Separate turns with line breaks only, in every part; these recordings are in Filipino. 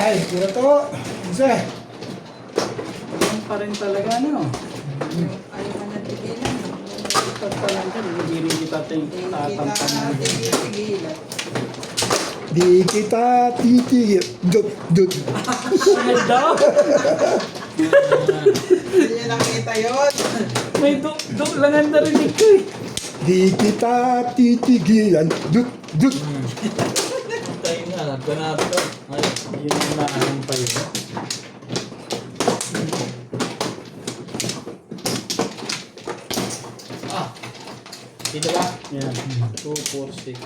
Ay, puro to. Isa. Yan pa rin talaga, no?
Ayaw ka na tigilan.
Pag pa lang dyan, hindi rin kita tatampan.
Tigilan.
Di kita titigil. Dut, dut.
Ano daw?
Hindi niya nakita yun.
May langan na rin ito eh.
Di kita titigilan. Dut, dut.
Tayo nga, nagpanap to. Ay,
Yun ang naanong pa yun.
ah! Dito ba?
Yan.
2, 4, 6.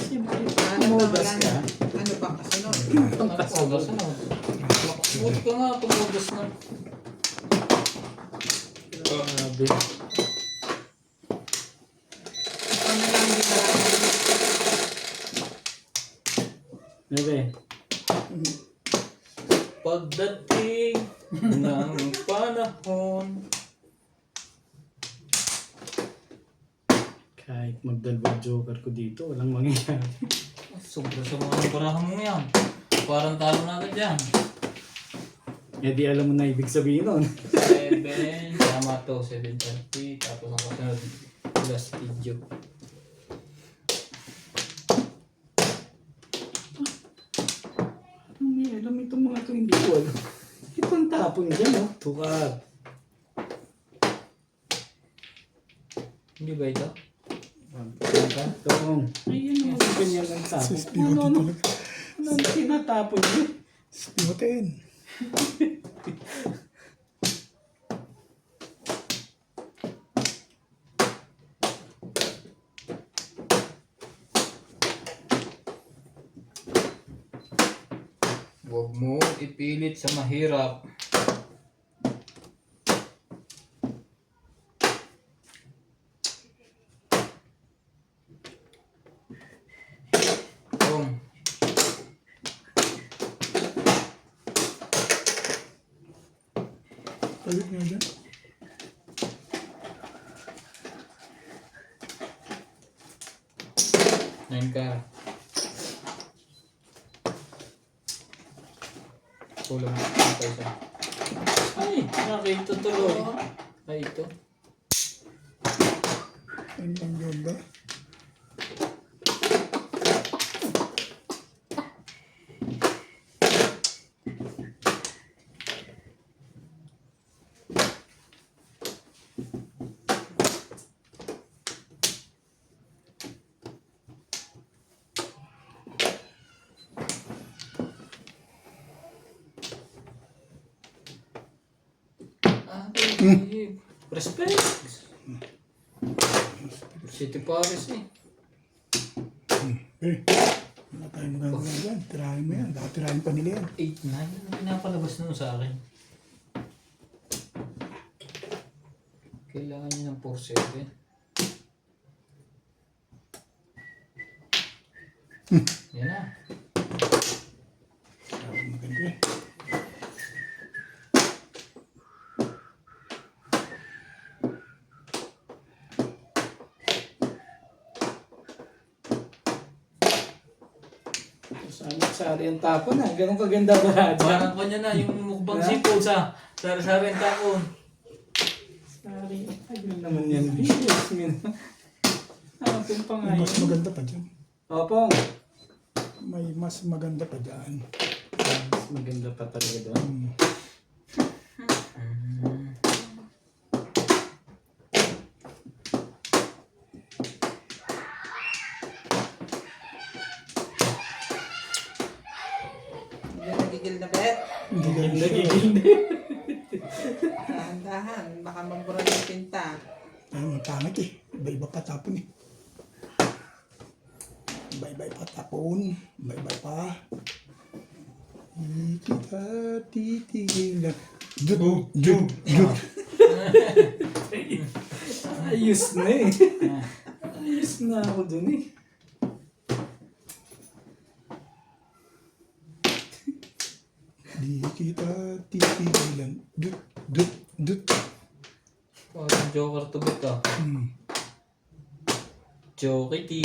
Siyempre,
Ano
tumugas
pa,
ka.
ano pang kasunod?
Nagpagas na. Buti ka nga, tumugas na.
Grabe.
Ano lang dito?
Bebe.
Pagdating ng panahon.
Kahit magdalawang joker ko dito, walang mangyayari.
Sobra-sobra ng parahan mo yan. Parang talo na agad yan.
Eh di alam mo na ibig sabihin nun.
7, tama to, 7:30. Tapos ang kasunod, last video.
Ano may alam itong mga to hindi ko alam. Itong tapon dyan, oh. Tukar.
Hindi ba ito?
Itong. Ayan, oh. Ganyan ang tapon. Ano ang tinatapon yun?
Spimutin.
Huwag mo ipilit sa mahirap. Boom.
Balik nga dyan.
Nine ka. Kulang ang isa. Ay, nakita tuloy. Ay, ito.
Ano lang yun ba?
Respect. City Paris eh.
Eh, wala tayong magagawa dyan. Tirahin mo yan. Baka tirahin pa nila yan.
8-9. Ano pinapalabas nun sa akin? Kailangan niya ng 4-7. Yan na.
Maganda eh.
Sari ang tapon ah. Ganun kaganda ba?
Parang kanya na yung mukbang sipol sa sari-sari ang tapon.
Sari. Ay, yun naman yan. Yes, min. Tapon pa nga
May mas
yun.
maganda pa dyan.
Opong.
May mas maganda pa dyan.
Mas maganda pa talaga doon.
Hindi nagigil na bet.
Hindi ka rin siya.
Nagigildi.
Dahan-dahan. Baka mabura yung pinta.
Ay, ang pangit eh. Iba-iba pa tapon eh. Iba-iba pa tapon. Iba-iba pa. Di kita titigilan. Dut, dut, dut.
Ayos na eh. Ayos na ako dun eh.
Di kita titigilan. Dut, dut, dut.
Parang joker to bet ah. Jokey ti.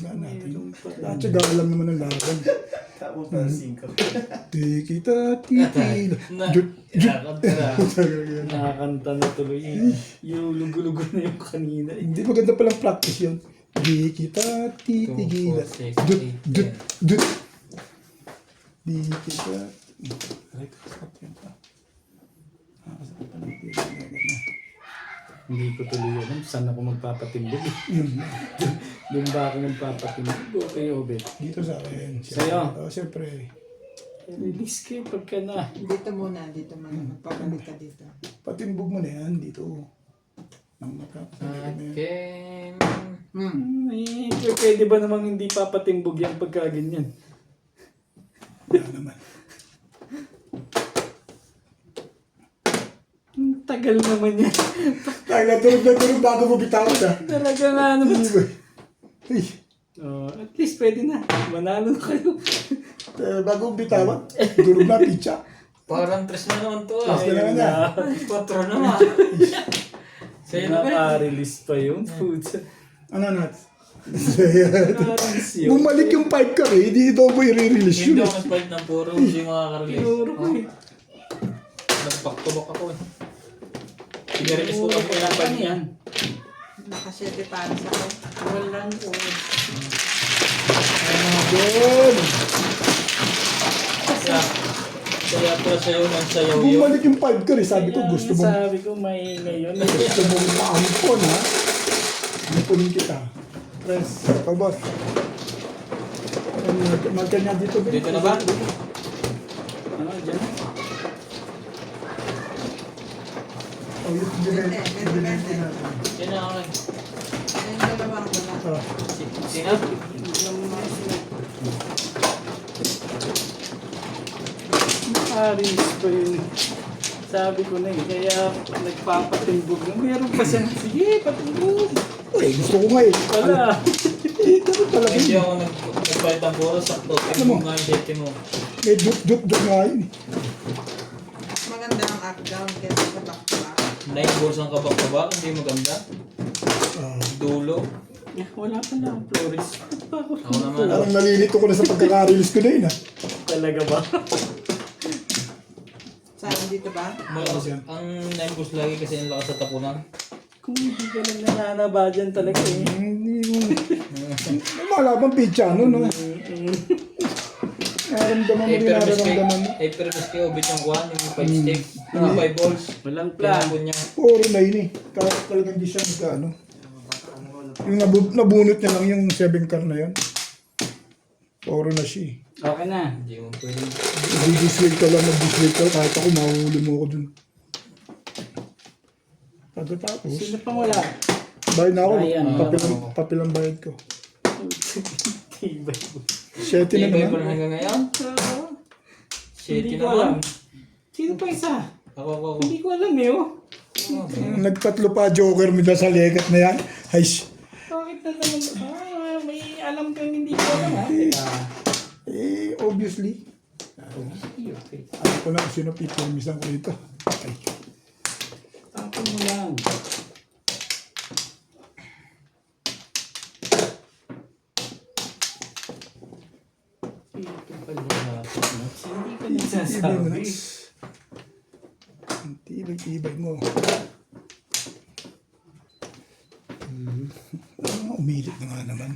Nga natin.
Mayroon pa rin.
At saka alam naman ang laban.
Tapos pa 5.
Di kita titigil. Jut.
Nakakanta na.
Nakakanta na tuloy. Yung lugo-lugo na yung kanina.
Hindi maganda palang practice yun. Di kita titigil.
2, 4, 6,
Jut.
8,
Jut. Jut. Di kita. Ay, kasakit yan pa. Kasakit pa ng titigil.
Hindi ko tuloy alam saan ako magpapatimbog.
Yun.
Doon ba ako magpapatimbog? Okay, Obet.
Dito sa akin.
Sa'yo?
Oh, siyempre.
Release kayo pagka na.
Dito muna, dito muna. Magpapalik ka dito.
Patimbog mo na yan dito. Nang makapagpapagod na yan.
Akin.
Pwede ba namang hindi papatimbog yan pagka ganyan?
Wala naman.
Ang tagal naman yan.
Tayo na tulog bago mo bitawan ah.
Talaga nga naman.
Ay,
Oh, at least pwede na. Manalo na kayo.
bago mo bitawan. Tulog na pizza.
Parang 3 na naman to ah.
Tres na naman yan.
4 naman. Sa'yo na ba?
Naka-release pa yung food.
Ano nat?
Naka-release yun.
Bumalik yung 5 ka eh. Hindi ito mo i-release
Hindi
yun.
ako nag-fight ng puro. Hindi makakarelease.
Tinuro ko eh.
Nagpaktulok ako eh. Pinarelease ko lang po yung fight niya.
Nakasete para sa akin.
Walang oras.
Doon.
Kaya pala sa'yo ng sayaw yun.
Bumalik yung 5 ka eh. Sabi ko gusto mo.
Sabi ko may ngayon.
Gusto mong maampon ha. Ampunin kita. Press. Ikaw boss. Magkanya dito.
Dito na ba?
Ano, dyan?
Oh, yun.
Bente.
Yan na ako.
Ayun, dalawang wala.
Sino?
Naka-release pa yun. Sabi ko na eh. Kaya nagpapatimbog na. Meron pa siyang, sige, patimbog.
Uy, gusto ko nga eh.
Wala.
Dapat talaga
Hindi
yun.
ako nag-fight ng puro. Sakto. Tingnan mo nga yung safety mo.
May dut nga yun eh.
Mas maganda ang up-down kaysa sa back-to-back.
9 balls ang kabak-kabak. Hindi maganda. Dulo.
Wala pa na ang Flores.
Ako naman.
Parang nalilito ko na sa pagkaka-release ko na yun ah.
Talaga ba?
Saan dito ba?
Malakas. Ang 9 balls lagi kasi ang lakas sa tapunan.
Kung hindi ka lang nananaba dyan talaga eh.
Hindi mo. Malabang pitcha no, no? Nararamdaman mo din nararamdaman mo.
Pero mas kayo, bit yung kuhan, yung 5 stick. 5 balls.
Walang plan.
Pinabon niya.
Puro na yun eh. Kahit talagang di siya nagkaano. Yung nabunot niya lang yung 7 car na yun. Puro na siya eh.
Okay na.
Hindi mo pwede.
Mag-disway ka lang, mag-disway ka. Kahit ako, mahuli mo ako dun. Pagkatapos,
Sino pang wala?
bayad na ako.
Ayan.
Papel ang bayad ko.
Tibay mo.
7 na
Tibay ko
naman.
na hanggang ngayon.
Hindi
Shitty
ko alam.
naman.
Sino pa isa?
Ako.
Hindi ko alam eh oh.
Nagtatlo pa joker mo dyan sa legat na yan. Ay,
Bakit na naman? May alam kang hindi ko alam ha? Teka.
obviously.
Okay.
Alam ko na kung sino pipirmisan ko dito. Ay,
Tapon mo lang. Ito pala natin. Hindi ka
tibay mo
nagsasabi.
na. Ang tibay mo. Umilit na nga naman.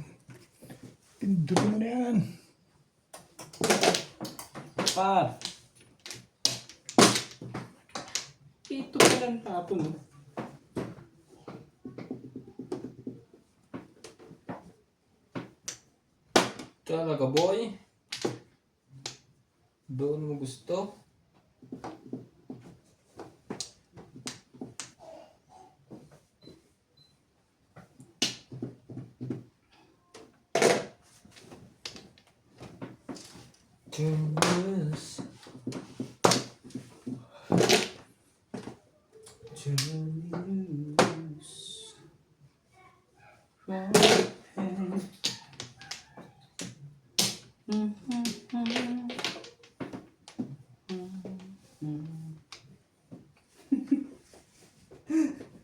Pindutin mo na yan.
Par. Ito palang tapon mo.
Talaga boy. Doon mo gusto. Turn loose.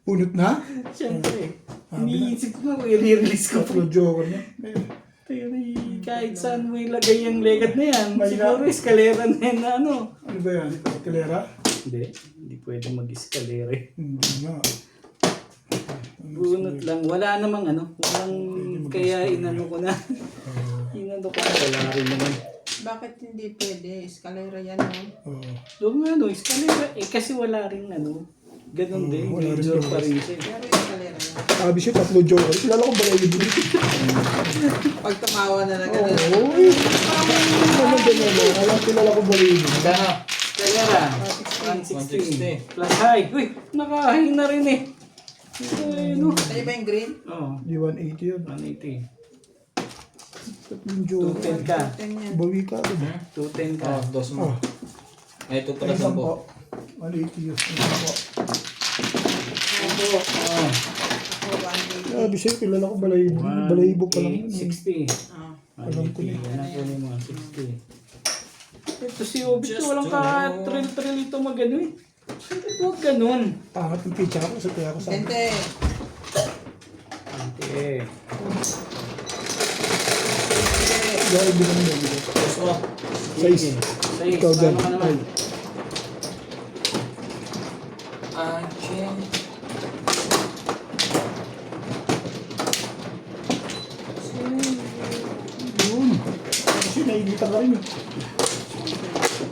Punot na?
Siyempre. Iniisip ko nga kung i-release ko.
Tatlo joker na.
kahit saan mo ilagay yung legad na yan.
May
Siguro eskalera na yan na ano.
Ano ba yan? Kalera?
Hindi pwede mag-eskalera eh.
Hindi nga.
Bunot lang. Wala namang ano. Walang kaya inano ko na. Inano ko na. Wala rin naman.
Bakit hindi pwede? Eskalera yan, no?
Oo.
Doon nga ano, eskalera. Eh kasi wala rin ano. Ganun din.
wala rin
Major
doon.
pa rin siya.
Pero eskalera yan.
Sabi siya, 3 joker. Kilala ko ba yung dito?
Pag tumawa na na
Oo.
gano'n.
Ano ba naman? Alam kilala ko ba yung dito?
Magkano?
Eskalera. 160.
160.
Plus high. Uy, naka-high na rin eh. Ito eh, no?
Sa'yo ba yung green?
Oo.
Di 180 yun.
180.
3 joker.
210 ka.
10 yan.
Bawi ka. Diba?
210 ka.
Oh, dos mo.
Oh.
Ay, ito pala
Isang
10.
po. 180 yun. Isang po.
Ito. Oo.
Ako, 180.
Sabi siya, kilala ko balahibo pa lang yun.
60.
Ah.
Alam ko na.
Yan ang kunin mo, 60. Ito si Obit, walang ka-trill-trill ito mag-ano eh. Huwag ganun.
Pangat yung pitcha ko sa kaya ko sa...
Gente,
Okay.
Dahil bilang mo.
Dos mo.
Size.
Size.
Ikaw dyan.
Paano ka naman?
Action.
Yun. Kasi nainita ka rin.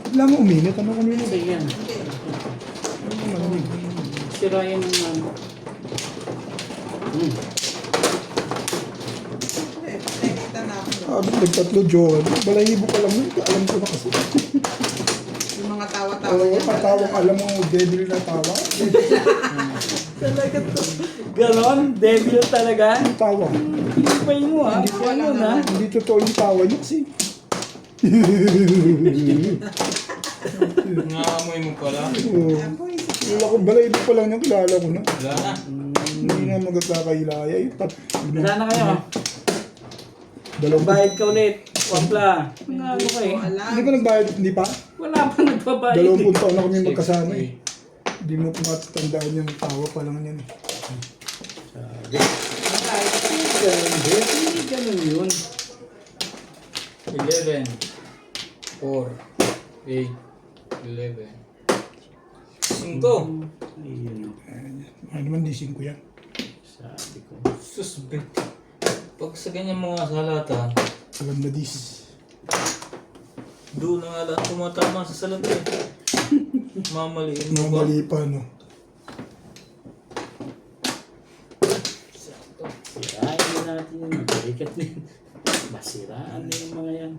Bigla mo uminit. Ano kung yun?
Sige yan.
hindi.
Ano malamig?
Sirayan ng ano.
Nakikita na ako.
Sabi, nagtatlo joke. Balahibo pa lang yun. Alam ko na kasi.
Yung mga tawa-tawa
Oo,
niya.
patawang alam mo, devil na tawa.
Talaga to. Ganon? Devil talaga?
Ang tawa.
Ipay mo ha. Ganon ha.
Hindi totoo yung tawa niya kasi.
Nangamoy mo pala.
Oo.
Ako, isip
Kilala ko, balahibo pa lang niya. Kilala ko na.
Wala na.
Hindi na magkakailaya.
Wala na kayo.
Dalawang
Bayad ka ulit. Wapla. Ano ka eh.
ko alam.
Hindi ba nagbayad? Hindi pa?
Wala pa nagbabayad eh.
20 taon na kami magkasama eh. Hindi mo pa matandaan yung tawa pa lang yan eh.
Hindi ganun yun.
11. 4. 8. 11. 5.
Ayun.
Ano naman, di 5 yan.
Sabi ko.
Susbit. Pag sa ganyan mga salata,
Alam na dis.
doon na nga lang tumatama sa salata eh. Mamaliin mo ba?
Mali pa, no?
Sirain din natin yun. Balikat din. Masiraan din yung mga yan.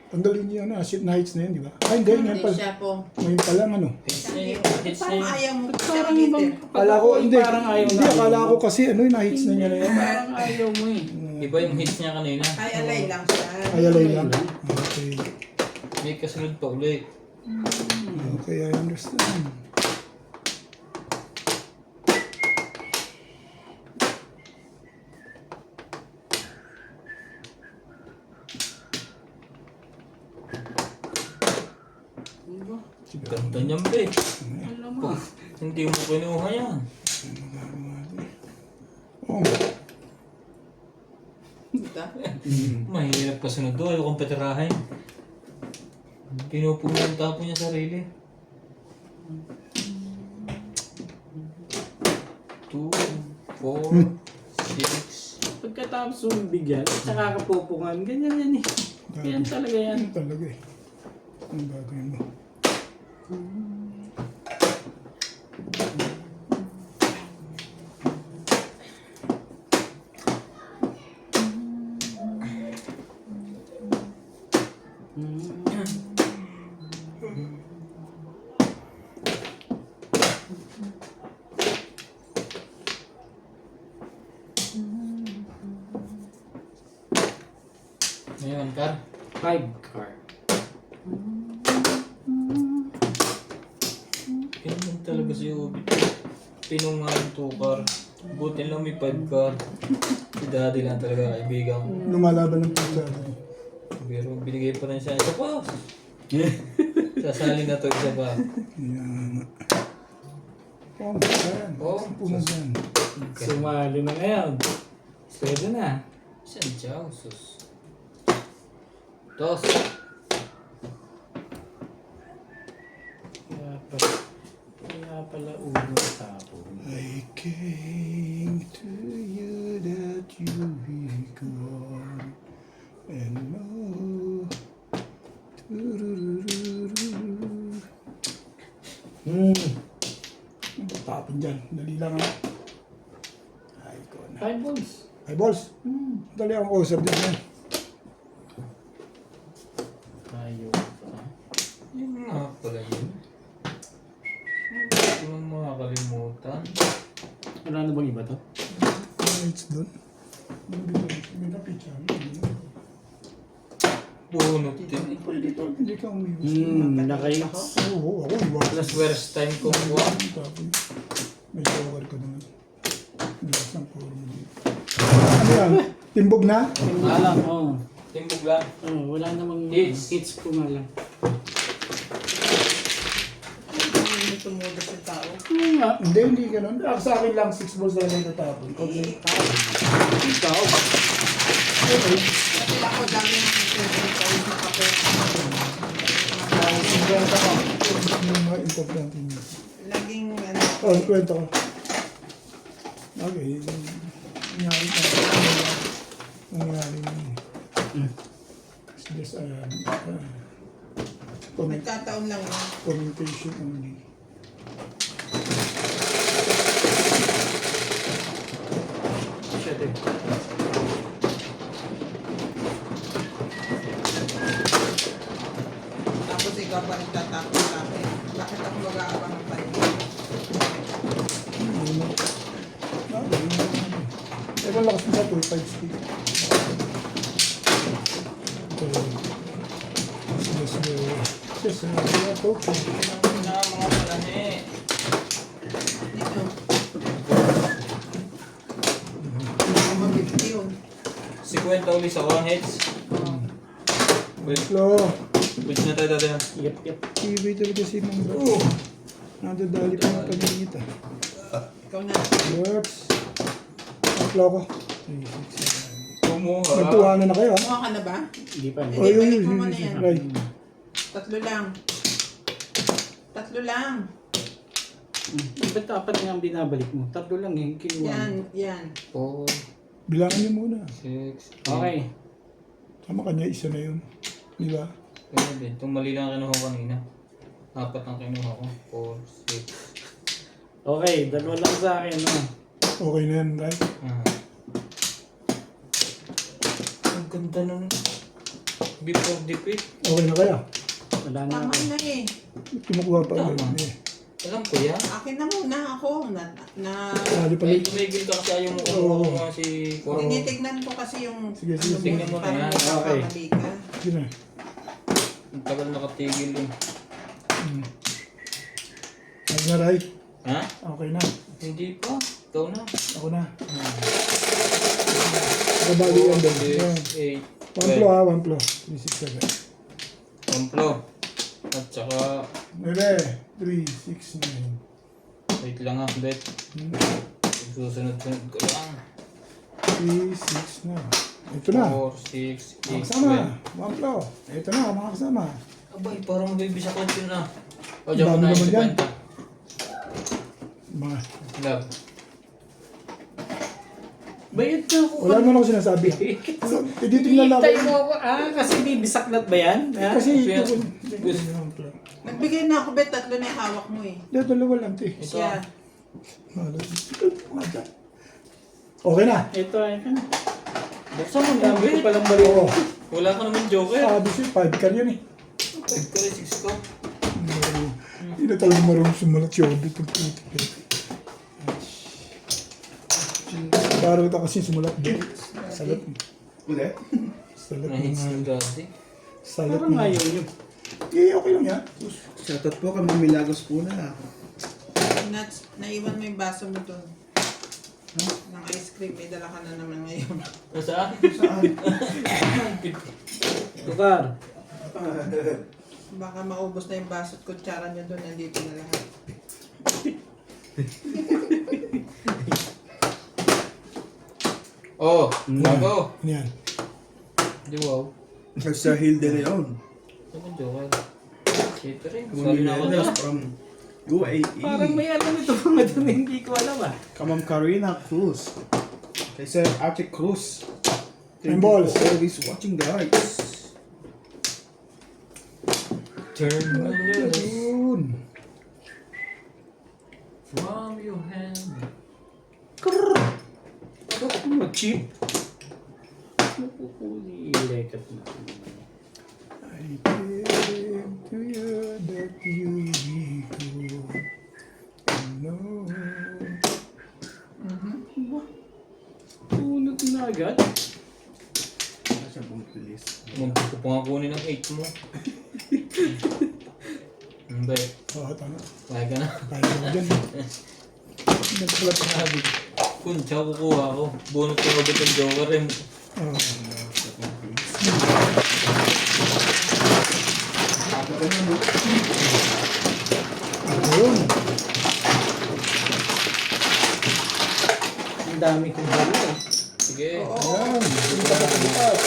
Tanggalin niyo na, shit na hits na yun, di ba? Ay, hindi, ngayon
Hindi
pa.
siya po.
Ngayon pa lang, ano?
Hits na yun. Hits na
Parang
yun.
ayaw mo.
Parang ibang...
Akala ko, hindi.
Parang ayaw
Hindi,
na.
akala ko kasi, ano, na-hits na niya na yan.
Parang ayaw mo eh.
Iba yung hits niya kanina.
Ay, alay lang siya.
Ay, alay lang. Okay.
May kasunod pa ulit.
Okay, I understand.
Ganda niyan, be.
Alam mo.
Hindi mo kinuha yan.
Oh,
Diba?
Mahirap kasunod doon. Ayaw kong patirahin. Pinupunta po niya sarili. 2, 4, 6.
Pagkatapos mong bigyan, at saka kapupungan, ganyan yan eh. Yan talaga yan.
ano talaga eh. Ang bagay mo.
Ngayon, Kar.
5 card.
Ganyan talaga si Ubi. Pinungahan 2 car. Buti lang may 5 car. Si daddy lang talaga kaibigan.
Lumalaban ng pizza.
Pero binigay pa rin siya. Isa pa. Sasali na to isa pa.
Yan. Oh, yan.
Oh.
Punas yan.
Sumali na ngayon. Pwede na.
Sadya, sus. Dos.
Kaya pala ulo tapon.
I came to you that you be gone. And no. Tapon dyan. Dali lang ha. Ay, ko na.
5 balls.
Ay, balls. Dali akong usap dyan yan.
Tayo pa.
Yun nga pala yun. Hindi ko makakalimutan.
Wala na bang iba to?
It's done. May napicture.
Bunot din.
Pwede ito. Hindi ka umiwas.
Naka-hits.
Oo, ako iwas.
Plus first time kong buwan.
May shower ka naman. Bilas ng puro mo dito. Ano yan? Timbog na?
Wala lang, oo.
Timbog lang.
Wala namang
Hits.
hits ko nga lang.
Hindi tumudas yung tao.
Nga.
Hindi ganun. Sa akin lang, 6 balls na lang natapon.
Ikaw.
Okay.
Kasi ako dami ng pawis na kape.
Kwenta ka. Yung mga importante niyo.
Laging ano.
Oh, kwenta ko. Okay. Nangyari ka. Nangyari mo. It's just,
Nagkataon lang yun.
communication only.
Siya din.
Tapos ikaw pa nagtatapos sa akin. Bakit ako mag-aabang ng paligid?
Pero lakas mo sa 2.5 speed. Yes, okay.
Na mga palahe.
Dito. Mag-50 yun.
50 ulit sa one hits. Wait,
Slow.
wait na tayo dati.
Yep, yep.
Ibig talaga si Mang Bro. Nadadali pa ng pagingit ah.
Ikaw na.
Works. Tatlo ko. 3, 6, 7.
Kumuha.
Magtuwanan na kayo ah.
Kumuha ka na ba?
Hindi pa.
Hindi,
Oh, yun,
balik
yun,
mo muna
yun,
yan.
right.
Tatlo lang. Tatlo lang.
Ba't apat nga ang binabalik mo? Tatlo lang eh. Kinuha
Yan,
mo.
yan.
4,
Bilangin niyo muna.
6,
Okay.
Tama kanya, isa na yun. Di ba?
Pwede. Itong mali lang ang kinuha ko kanina. 4 ang kinuha ko. 4, 6.
Okay, dalawa lang sa akin. No?
Okay na yan, right?
Ang ganda nun. Before defeat.
Okay na kaya?
Wala na
Tama
ako.
na eh.
Kinukuha pa
Tama.
yun. Eh.
Alam ko yan.
Akin na muna ako.
Sali pala.
May tumigil ka kasi ayaw mo kumuha ko nga si Koro.
Tinitignan ko kasi yung
Sige, sige, sige.
Tingnan mo na yan.
Okay.
magkakamali ka.
Sige na.
Ang tagal nakatigil eh.
Sabi na, right?
Ha?
Okay na.
Hindi pa. Ikaw na.
Ako na. Kabali yan doon.
6, 8,
1 flow ha, 1 flow. 3, 6, 7.
Komplo. At saka,
9, 3, 6, 9.
wait lang ah, bet. Susunod-sunod ko lang.
3, 6 na. Ito na.
4, 6,
Mga
8,
kasama. 1 flow. Ito na, mga kasama.
12. Abay, parang mabibisa ko yun ah. O,
Ang
dyan ko
dami
na
naman
yung
yan.
50.
Mga.
Love.
Bayad na ako.
Wala naman ako sinasabi. Titingnan lang
Hintay
ako.
mo ako. Kasi di bisaklat ba yan? Ha?
Kasi
Yes.
ito.
Nagbigay na ako, bet. Tatlo na yung hawak mo eh.
Dalawa lang ito eh.
Ito
Yeah.
Okay na.
Ito ay kan. Buksan mo na. Hindi ko palang balik.
Oo.
Wala ka naman joker.
Sabi siya, 5 ka yan eh.
5 ka rin, 6 ka.
Hindi na talaga marunong sumulat yung obit ng puti. Parang ito kasi sumulat din. Salat.
Ulit?
Salat
Nahits
ng
ng dati.
salat
Parang
ng
ayaw nyo.
Eh, okay lang yan.
Shoutout po kami Milagros po na.
Nuts, naiwan mo yung baso mo doon. Ng ice cream, may dala ka na naman ngayon.
Nasaan?
Saan?
Tukar.
Baka maubos na yung baso at kutsara nyo doon, nandito na lahat.
Oh, bago.
Yan.
Di wow.
Sa Hill de Leon.
Ano Joker? Ito rin. Sabi
Sabi
na ako
na
na.
from UAE.
Parang may alam ito mga dun, hindi ko alam ah.
Kamam Karina Cruz. Kay Sir Ate Cruz.
And balls.
Always watching guys.
Turn my lips
Yun.
from your hand.
Ano, cheap? Lekat na.
I came to you that you be good. No.
Tunod na agad.
Wala siyang pumipilis.
Magpupo pa nga kunin ng 8 mo. Hindi.
Oo, tama.
Kaya ka na.
Kaya mo dyan. Nagpalat na.
Sabi. Kung siya kukuha ko. Bunot ko robot ng Joker rin.
Oo.
Ako ka na, no?
Ayun.
Ang dami kong balo eh.
Sige.
Ayan. Bukas.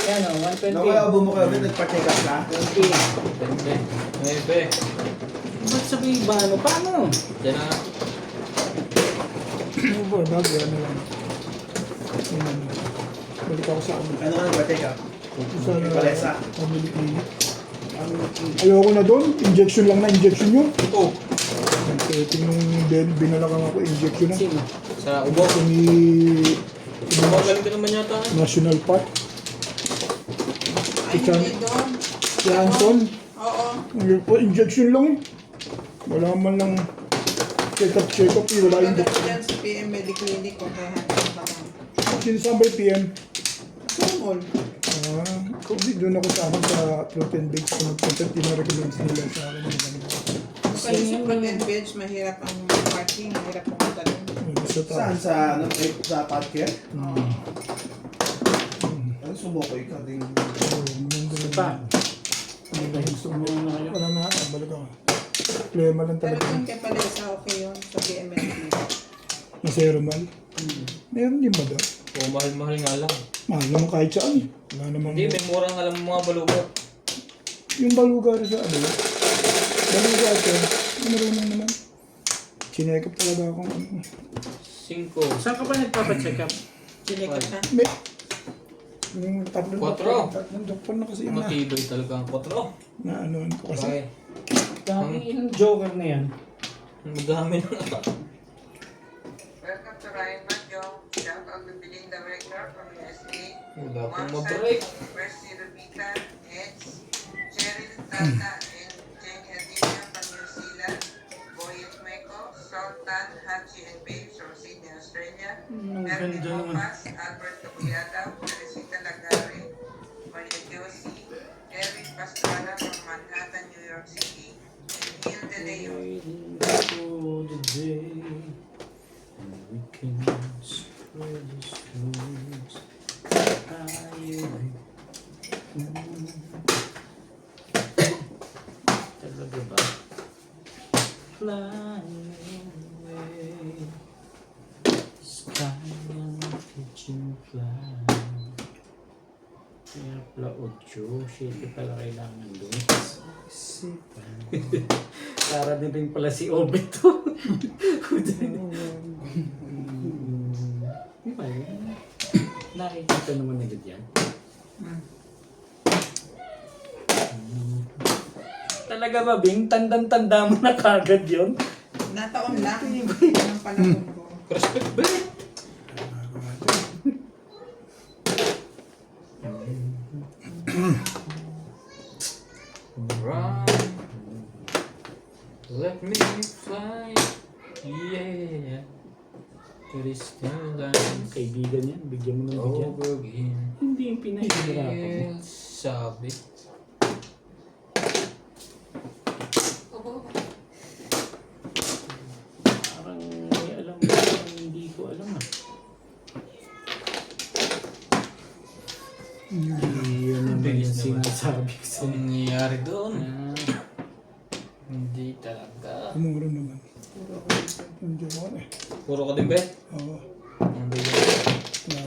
Yan o, 120.
Nakayabo mo kayo, nagpa-check up ka?
20.
Pwede. Maybe.
Ba't sabi ba ano? Paano?
Diyan na.
Ano ba? Bago ano lang. Ayun, ano. Balik ako sa ano.
Ano ka nagpa-check up?
Sa
Palesa.
family clinic. Ayoko na doon. Injection lang na injection yun.
Oh.
Ito nung binalakan ako injection na.
Sino?
Sa ubo.
Ito ni
Magaling ka naman yata.
National Park.
Ay, hindi doon.
Si Hanson.
Oo.
Injection lang eh. Wala man lang check-up. Wala yung
Pagkat dyan sa PM Mediclinic kung kahanap ka lang.
sinasabay PM.
Sumol.
Hindi doon ako sa akin sa Protein Base ko nagpunta. Tinarecommend nila sa akin.
Kasi sa front bench, mahirap ang parking. Mahirap pumunta doon.
Sa
Saan?
taas.
Sa, ano, sa podcast?
Oo.
Ano, sumukoy ka din.
Pa. Gusto mo na kayo.
Wala na. Balik ako. Plema lang
Pero
talaga.
doon kay Palesa, okay yun. Sa PM Mediclinic.
Na zero mal. Meron din ba doon?
Oh, mahal-mahal nga lang.
Mahal naman kahit saan. Wala namang...
Hindi, may murang alam mo mga balubo.
Yung balugar sa ano. Balugar ito. Marunong naman. Sinekap talaga akong ano.
5.
Saan ka ba nagpapacheck up?
Sinikot ka.
May... Yung tatlong
Kwatro.
tatlong doktor na kasi yung
Matibay talaga ang 4.
na ano ko kasi.
Okay.
Dami ilang joker na yan.
Madami na nga.
Welcome to Ryan Madyong. Shout out to Billing Director from USA.
Wala pong mabreak.
Mercy Rubita, Eds, Cheryl Tata, and Jenny Adina from New Zealand. Boyet Meco, Sultan, Hachi, and Babes from Sydney, Australia.
Ang
Ernie
ganda naman.
Mopas, Albert Tocuyada, Teresita Lagare, Maria Josie, Eric Pastrana from Manhattan, New York City, and Hill De Leon.
Waiting for the day when we can spread the streams. Talaga ba? Flying away, sky and kitchen fly. Kaya pala 8, 7 pala kailangan doon. Para din rin pala si Obet to. Di ba yun? Nakikita naman agad yan. Talaga ba, Bing? Tandang-tanda mo na kagad yun?
Nataon lang. Ang panahon ko.
Respect ba? Run. Let me fly. Yeah. To this land.
Kaibigan yan, bigyan mo ng bigyan.
Over again.
Hindi yung pinahihirapan mo.
Yeah, sabi.
Parang may alam mo, parang hindi ko alam ah. Hindi yun naman
Bilis
yung
naman.
sinasabi ko sa'yo.
Anong nangyayari doon?
Ah,
Hindi talaga.
Kumuro naman. Ang joke eh.
Puro ka din, be?
Oo.
Hindi yan.
Wala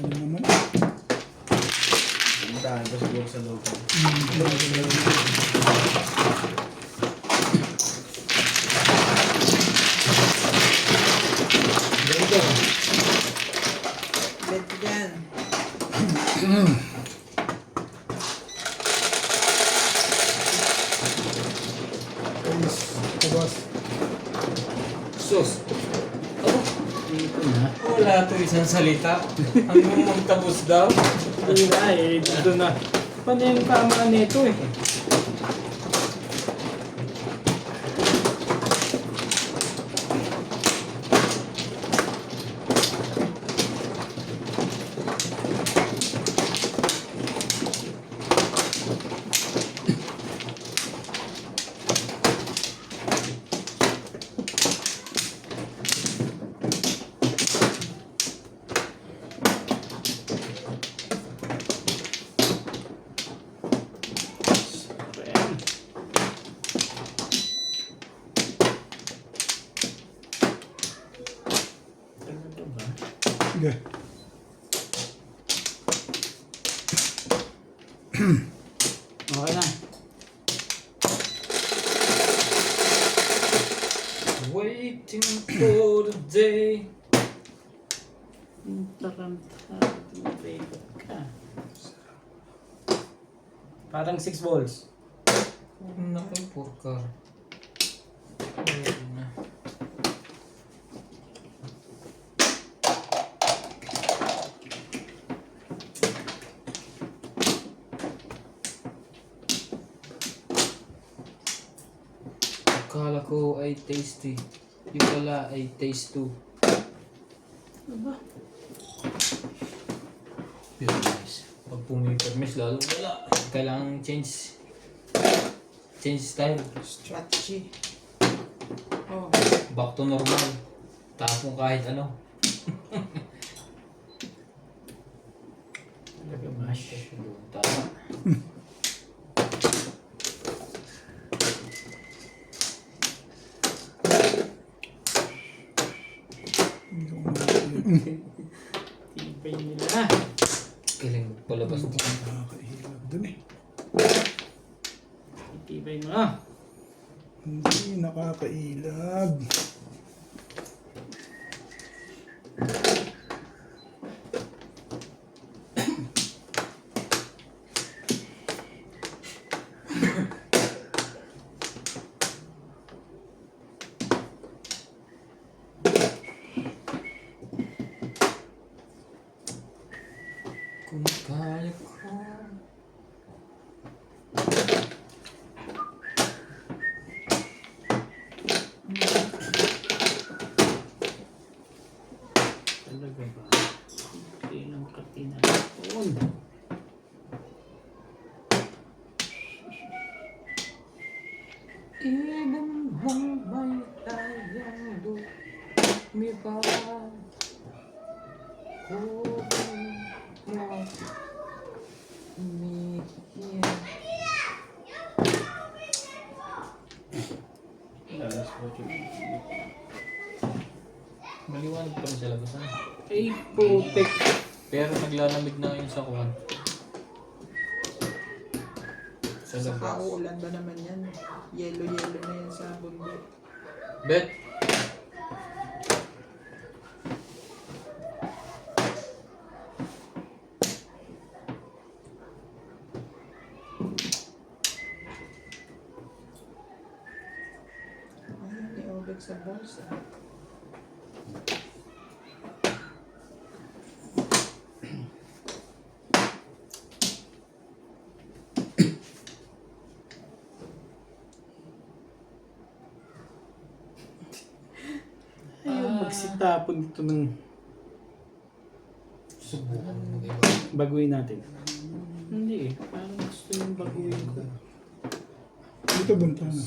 Ganito.
Bet ko dyan.
Ayos. Tabas.
Sus. Abo,
Dito na.
wala to isang salita. Hanggang magtapos daw.
Wala eh. Dito na. Paano yung tama nito eh? Ayan. Talaga ba?
Sige.
Okay na.
Waiting for the day.
Parang 6 balls.
Naku, porka. Ayun na. Akala ko ay tasty. Yung pala ay taste too.
Aba.
Very nice. Pag pumipermis, lalo wala. Kailangan change style.
Strategy. Oh.
Back to normal. Tapong kahit ano.
Talaga mash.
Tama.
Tipay nila.
Galing palabas mo.
Nakakahilab dun eh.
Tipay mo ah.
Hindi nakakailag.
Kung kaya ko.
Talaga ba? Ilang katinapon.
Ibang may tayong lumipat. Kung mo umiiyak.
Lalas ko ito.
Maliwanag pa rin sa labas. Ano?
Ay, putik.
Pero naglalamig na ngayon sa kuwan. Sa
Saka
labas.
uulan ba naman yan? Yellow-yellow na yan sa bundok.
Bet.
Ay, may obek sa balls ah.
Ayaw magsitapon dito ng
Subukan mo mag-iba.
baguhin natin. Hindi eh. Parang gusto yung baguhin ko.
Dito bunta na.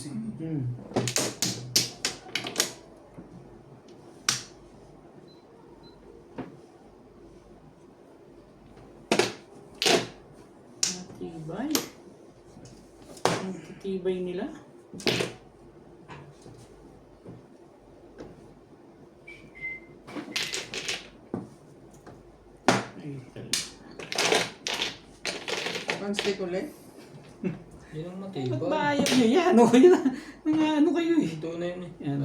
Matibay. Ang titibay nila. Ay, talaga.
One stick ulit.
Yan ang
Ba't
matibay.
ba ayaw nyo yan? O yun na. Ano kayo eh.
Ito na yun eh.
Yan,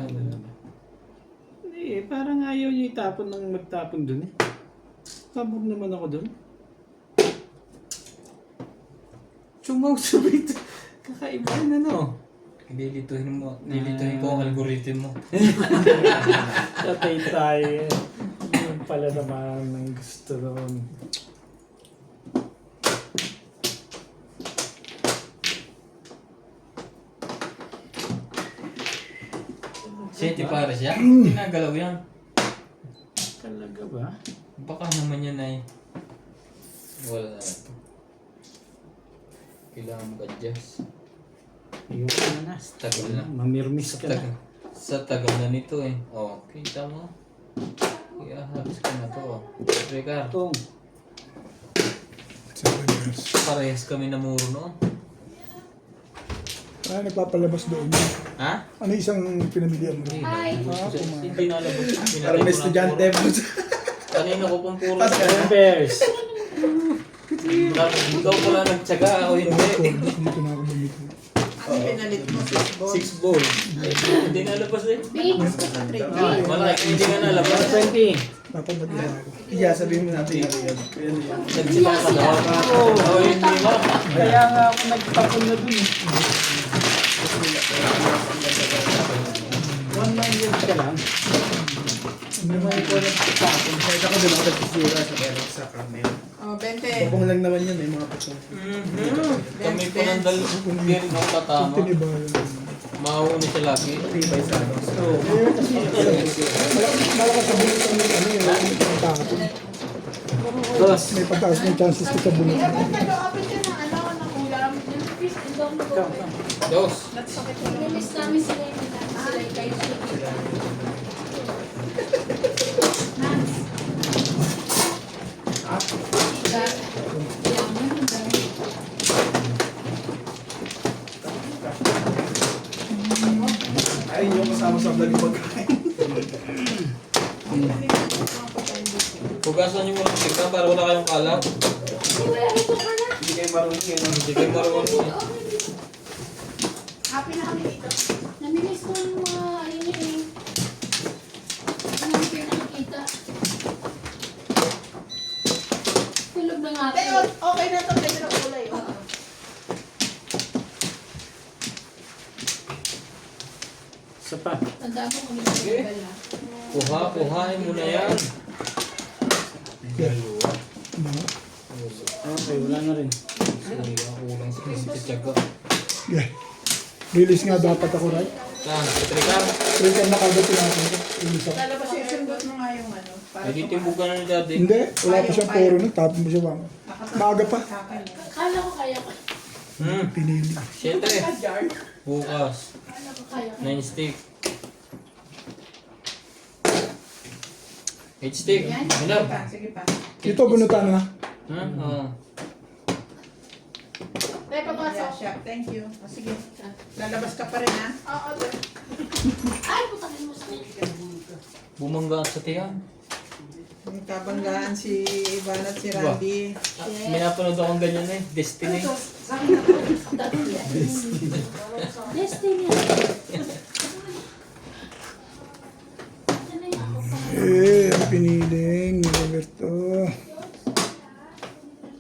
Hindi eh, parang ayaw nyo itapon ng magtapon dun eh. Pabog naman ako dun. Chumaw sabit. Kakaiba na no.
Dilituhin mo. Dilituhin ko ang algorithm mo.
Tatay tayo eh. Yun pala naman ang gusto doon.
Seti para siya. Tinagalaw yan.
Talaga ba?
Baka naman yan ay wala na ito. Kailangan mag-adjust.
Ayun ka na.
Tagal na.
Mamirmis ka na.
Sa tagal na nito eh. Oh, kita mo. Iahapos ka na to. Oh. Ricardo,
Tong.
7 years.
parehas kami namuro noon.
Ah, nagpapalabas doon.
Ha?
Ano isang pinamilihan mo?
Hindi nalabas.
Parang may estudyante mo.
Kanina ko pang puro.
Bears.
Ikaw pala nagtsaga. Ako hindi.
Dito na ako bumito.
Ano pinalit mo?
6
6 balls?
ball. Hindi nalabas eh.
Trade.
Malaki hindi nga nalabas.
20.
Napabagla ako.
Yeah, sabihin mo natin yan. Yan yan.
Nagtsaga ka daw. Oo, hindi ba?
Kaya nga ako nagtapon na dun eh. 1 years ka lang.
Hindi mo ito nagtapon.
Kahit ako din ako nagkisira sa Eric sa Carmel.
Oh, 20.
Bukong lang naman yun eh, mga putong.
Kami po nang hindi rin ako tatama.
Tinibayan.
Mauna siya lagi.
Tibay sa ano.
Eh, kasi malakas sa bulit ang ano yun. Ang tapon.
Dos.
May pataas ng chances ko sa bulit.
Dapat nag-open ka ng ano, ng ulam. Yung fish and dog mo.
Dos.
Nililis namin sila yung sila yung kayo sila. Nance.
Ay, yung kasama sa vlog yung pagkain.
Pugasan niyo muna ng tignan para wala kayong kalat.
Hindi kayo marunong yun.
Hindi kayo marunong eh.
Happy na kami dito. Naminis ko yung mga ayun yun eh. Ano yung pinakikita? Tulog na nga ako.
Pero okay na to. Medyo na kulay. Oh.
Isa pa.
Tanda ko kami na na.
Kuhain mo na yan.
Okay, wala na rin.
Kulang sa tsaga.
Yeah. Release nga dapat ako, right?
Saan? Patrikar?
Trigger na kagad tinapon ko. Release ako.
Lalabas yung sundot mo nga yung ano. Para
Hindi timbugan na ni daddy.
Hindi, wala pa siyang poro nun. Tapon mo siya bang. Maaga pa.
Kala ko kaya ko.
Pinili.
Siyempre. Bukas.
Kala ko kaya ko.
9 stick. 8 stick. Enough.
Sige pa.
Ito, bunutan na.
Ha? Oo.
Tay,
Yeah,
papasok.
siya. Thank you. Oh, sige. Lalabas ka pa rin ha?
Oo, tay. Ay, putakin mo sa
Bumangga sa tiyan.
May kabanggaan si Ivan at si Randy.
May napanood akong ganyan eh. Destiny.
Destiny.
Eh, ang piniling ni Roberto.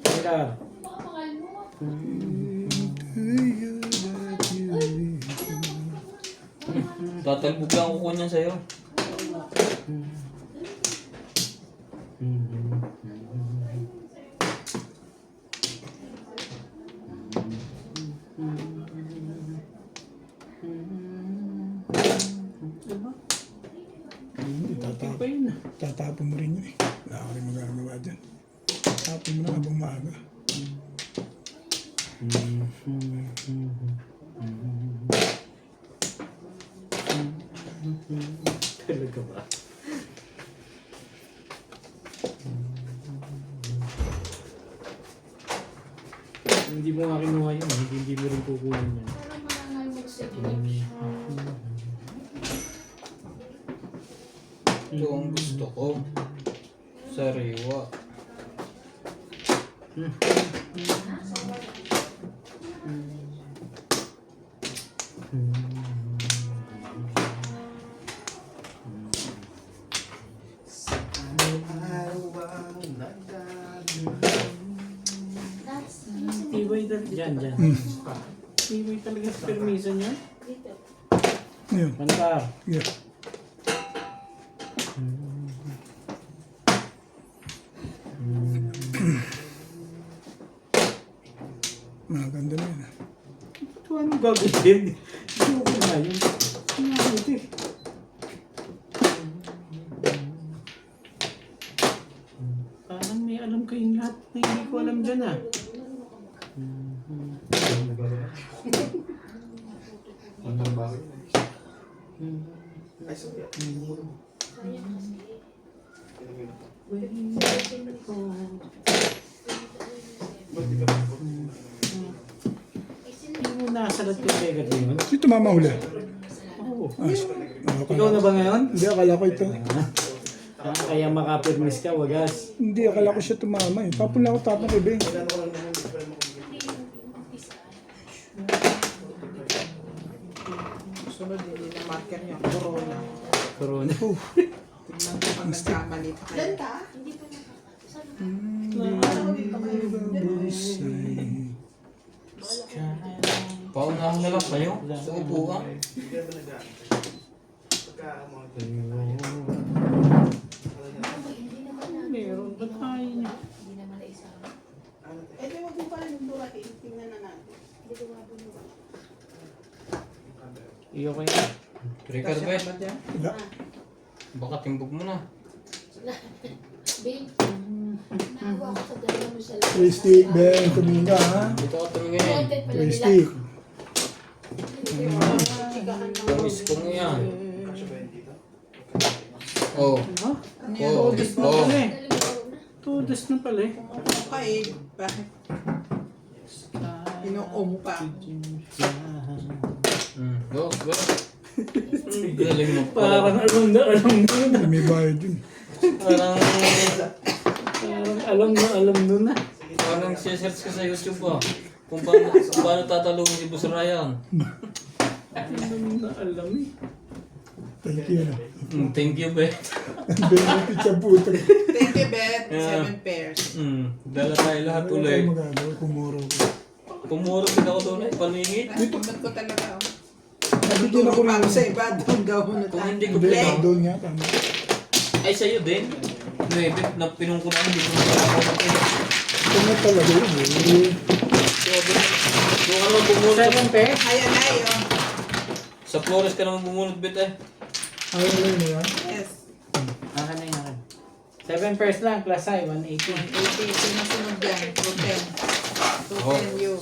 Teka.
Tatalbog lang ako niyan sa'yo.
Pa yun.
Tatapon mo rin yun eh. Wala ka rin magagawa dyan. Tapon mo na habang maaga.
Talaga ba? Hindi mo nga kinuha yun. Hindi mo rin kukunin yan.
Parang mananay mo sa English.
Ito ang gusto ko. Sariwa.
Diyan. Hindi mo talaga permiso niya.
Dito.
Yun.
Mantar.
Yeah. Maganda na yun.
Ito anong gagawin? Ayoko na yun. Ito eh. Parang may alam kayong lahat na hindi ko alam dyan ah. Hindi mo nasalat yung tega din yun?
Ito mamahuli.
Oo.
Ikaw
na ba ngayon?
Hindi, akala ko ito.
Kaya makapirmis ka, wagas.
Hindi, akala ko siya tumama eh. Tapon lang ako tapon ko, Ben.
Sunod, hindi na marker niya. Corona.
Corona.
Tignan ko pag nagkamali pa kayo.
Hindi pa
Paunahan na lang kayo sa upuan.
Meron ba tayo niya?
Hindi naman na isa.
Eh, di wag mo pa rin durati. Tingnan na natin.
Hindi ko mabunuwa.
Iyo ko yun.
Ricardo,
Kasya ka ba dyan?
Wala.
baka timbog mo na.
Babe, naawa ko sa dalawa mo sa lahat.
Three stick, Ben. Tumingin ka, ha?
Dito ka tumingin.
Wanted pala
Three
nila.
stick.
Promise ko mo yan. Oh.
Ha?
Oh.
Tudes na
Oh.
pala eh.
Dalawa na.
Tudes na pala eh.
Okay, bakit? Inuom pa.
Go, go. Galing mo pa.
Parang alam na.
May bayad yun.
Parang
Alam nun na.
parang search ka sa YouTube ah. Kung paano tatalungin si Boss Ryan.
Alam eh.
Thank you.
Thank you, be.
Benefit sa puto.
Thank you, Beth.
Yeah.
7 pairs.
Dala tayo lahat
Wala
ulit.
tayong magagawa. Kumuro ko.
Pumuro din ako doon eh. Paningit.
Nakumat ko talaga. Oh.
Nabigyan ako
Tulong pa
rin.
ako sa iba. Doon daw mo na
Kung
tayo.
hindi ko
Hindi,
pinang.
doon nga. Tama.
Ay, sa'yo din. Nuebe, na pinong ko na hindi ko na
Ito nga talaga yun. Eh.
Doon ka naman bumunot.
7 pairs?
Ayan na yun.
Sa Flores ka naman bumunot, bet eh.
Ayaw na yun, ha?
Yes.
Akin na yun. 7 pairs lang, plus I, 180.
180. Sinusunod dyan. 210. 210 you.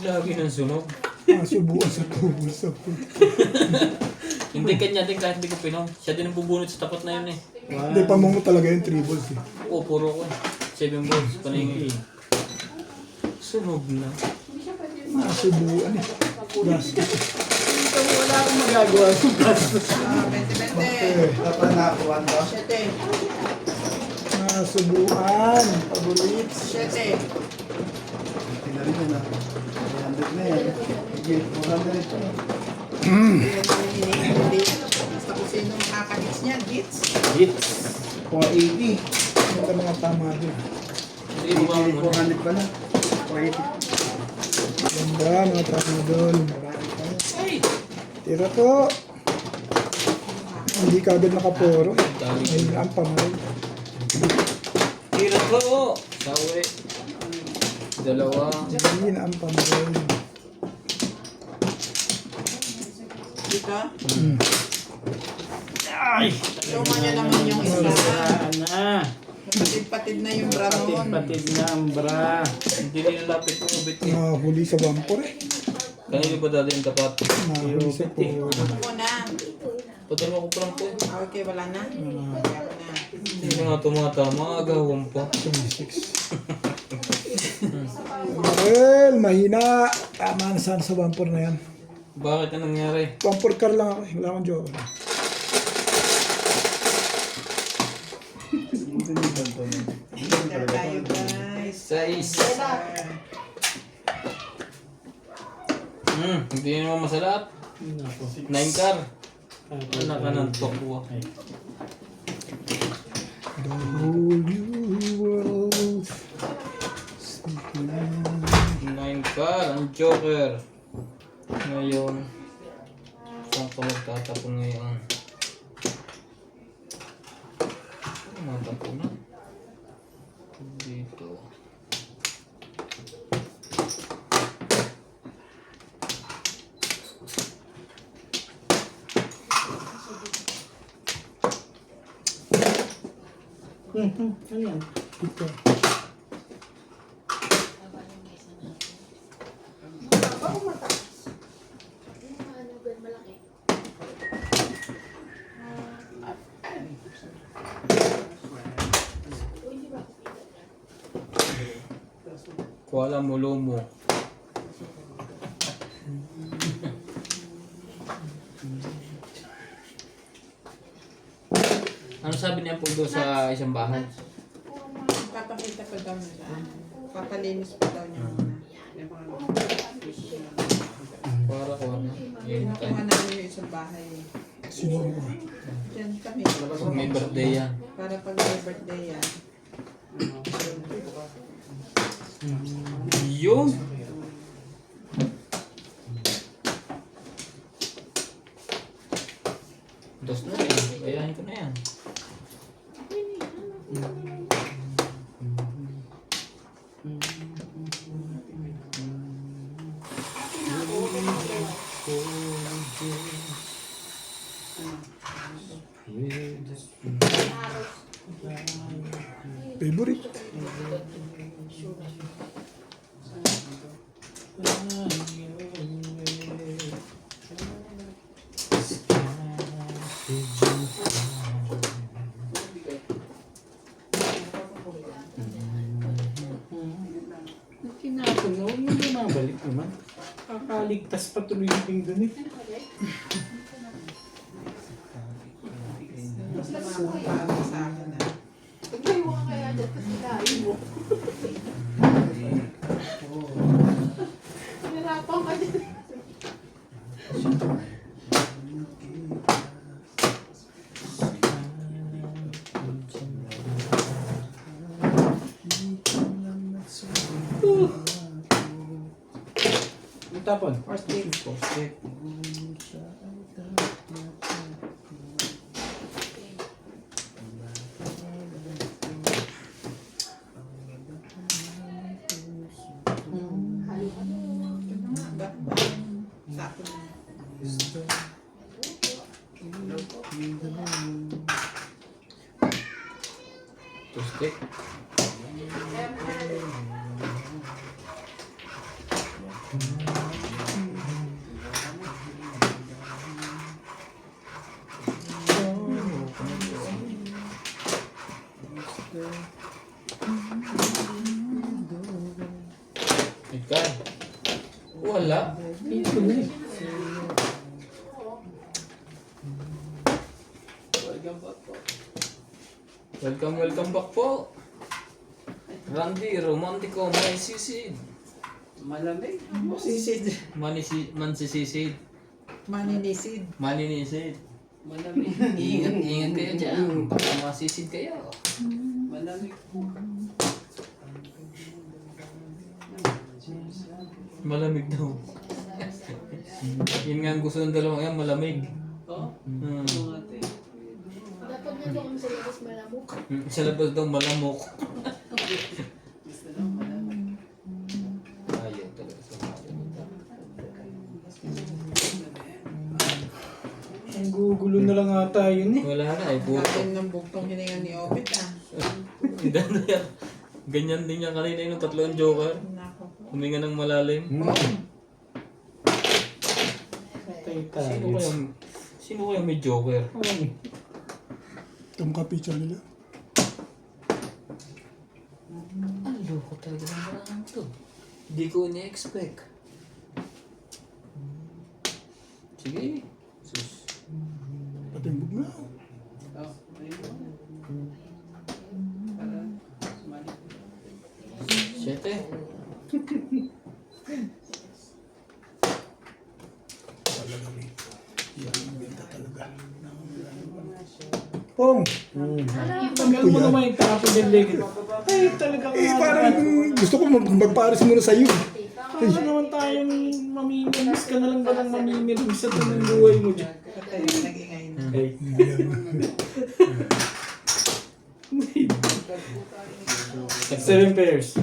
Lagi ng sunog.
Masubuan sa tubo sa puto.
Hindi kanya din kahit hindi ko pinom. Siya din ang bubunot sa tapat na yun eh.
Hindi, pamungo talaga yung tribbles eh.
Oo, puro ko eh. 7 balls, paningin. Sunog na.
Masubuan eh. Gas.
Ito wala akong magagawa sa gastos.
20.
Dapat nakakuha to.
7.
Masubuan. Paborits.
7.
Tingnan rin na. 300 na yan. Sige, 400 ito.
Hindi. Basta kung sino makakagits niya. Gits.
Hits.
480.
Ito mga tama din.
Hindi ko ba mo
400 pala. 480.
Ganda, mga tama doon.
Ay!
Tira to. Hindi ka agad nakaporo.
Dali.
Ayun ang pamarin.
Tira ko! Sawi. Dalawa.
Hindi na ang pamarin.
Dito.
Hmm.
Luma niya naman yung isla.
Saan na?
Patid-patid na yung bra noon.
Patid na ang bra.
Hindi nilalapit mo ubit eh.
Nahuli sa vampor eh.
Kanino ba dati yung tapat?
Nahuli sa poro.
Ako na.
Putol mo ko parang to eh.
Okay, wala na. Ako na.
Hindi na nga tumatama. Agawang pa.
26. Marel, mahina. Tama na sana sa vampor na yan.
Bakit na nangyari?
Vampor car lang ako eh. Wala akong jowa.
Enter tayo, guys.
6. Hindi naman masalat. 9 car. Anak ka ng tokwa.
The whole new world.
9 Joker. Ngayon, saan ka magtatapon ngayon? Matapon na. Dito.
Ano yan?
Ito.
Mababa o mataas? Yung ano, gan malaki. Uy, di ba ako kita niya?
Kuala Mulumo. Ano sabi niya po doon sa isang bahay?
Papakita pa daw niya sa papalinis pa daw niya muna.
Para ko ano? Yun
Nakuha
tayo.
namin yung isang bahay.
Sino?
Diyan kami.
Pag may birthday yan.
Para pag may birthday yan.
Yun! Dos na rin. Kayahin ko na yan.
Favorite.
Tinapon na, huwag mo bumabalik naman. Kakaligtas pa tuloy yung thing dun eh.
Basta mapapaalam sa akin na.
Pagkayo ka kaya dyan kasi kain mo. Nahirapan ka dyan.
Yung tapon.
First week. Tapon na.
Tustik. Ikan. Wala.
Ito na eh.
Welcome back po. Randy, romantico, may sisid.
Malamig. Sisid.
Mansisisid.
Maninisid.
Maninisid. Ingat kayo dyan. Baka masisid kayo. Malamig daw. Yun nga ang gusto ng dalawang yan, malamig.
Dapat nandito kami sa labas malamok.
Sa labas daw malamok. Ayaw talaga sa
Ang gugulo na lang ata yun eh.
wala na ay buto.
Atin ng buktong hininga ni Obit ah.
Ganda yan. Ganyan din yan kanina yung tatlong joker.
Nako.
Huminga ng malalim.
Patay
Sino
tayo.
kaya may joker?
Itong ka-picture nila.
Ang loko talaga ng marang to. Hindi ko ni-expect. Sige. Sus.
Patimbog na.
Siyete.
Pong!
Tanggal mo naman yung tapon ng leg. Ay, talaga
Eh, parang gusto ko magpares muna sa'yo.
Ano naman tayong mamimilis ka na lang ba ng mamimilis sa tunong buhay mo dyan?
Patay, nag-ingay na.
Okay. 7 pairs.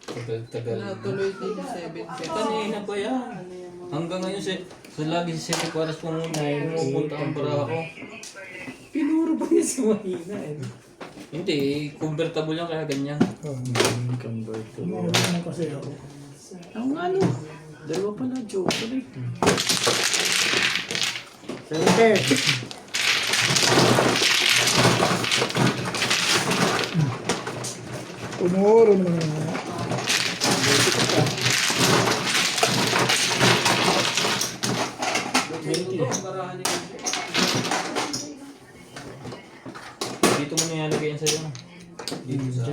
Tagal-tagal.
Tuloy din 7
Kanina pa yan. Hanggang ngayon sa lagi si 7 oras pumupunta ang para ako.
Pinuro pa niya si Mahina eh.
Hindi, convertible yan kaya ganyan.
Convertible.
Ano kasi ako.
Ang ano? Dalawa pala, joke ulit. 7 pairs.
Tumuro naman.
Dito mo na ilalagay yan sa'yo. Dito sa...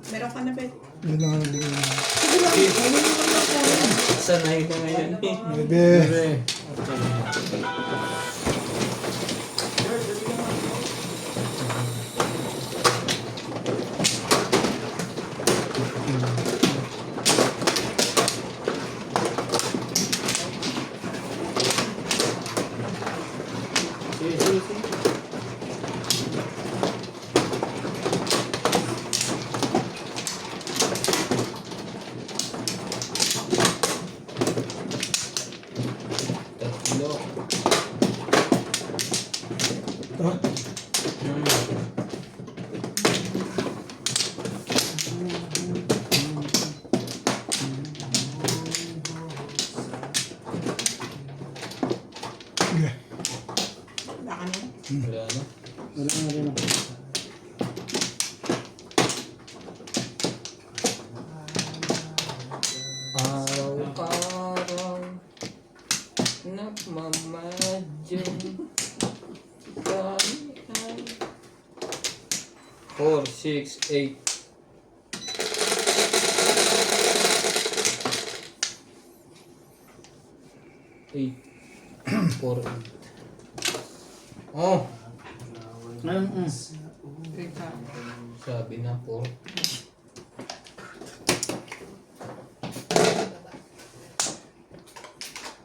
Meron ka na, Bet?
Yun lang ang bigay.
Sanay ko ngayon eh.
Bebe.
Tatlo.
Ha? Sige.
Wala ka na?
Wala na.
Wala nga rin ako.
Araw-araw nagmamadyo kami ay 4, 6, 8 4, 8 Oh!
Teka.
Sabi na 4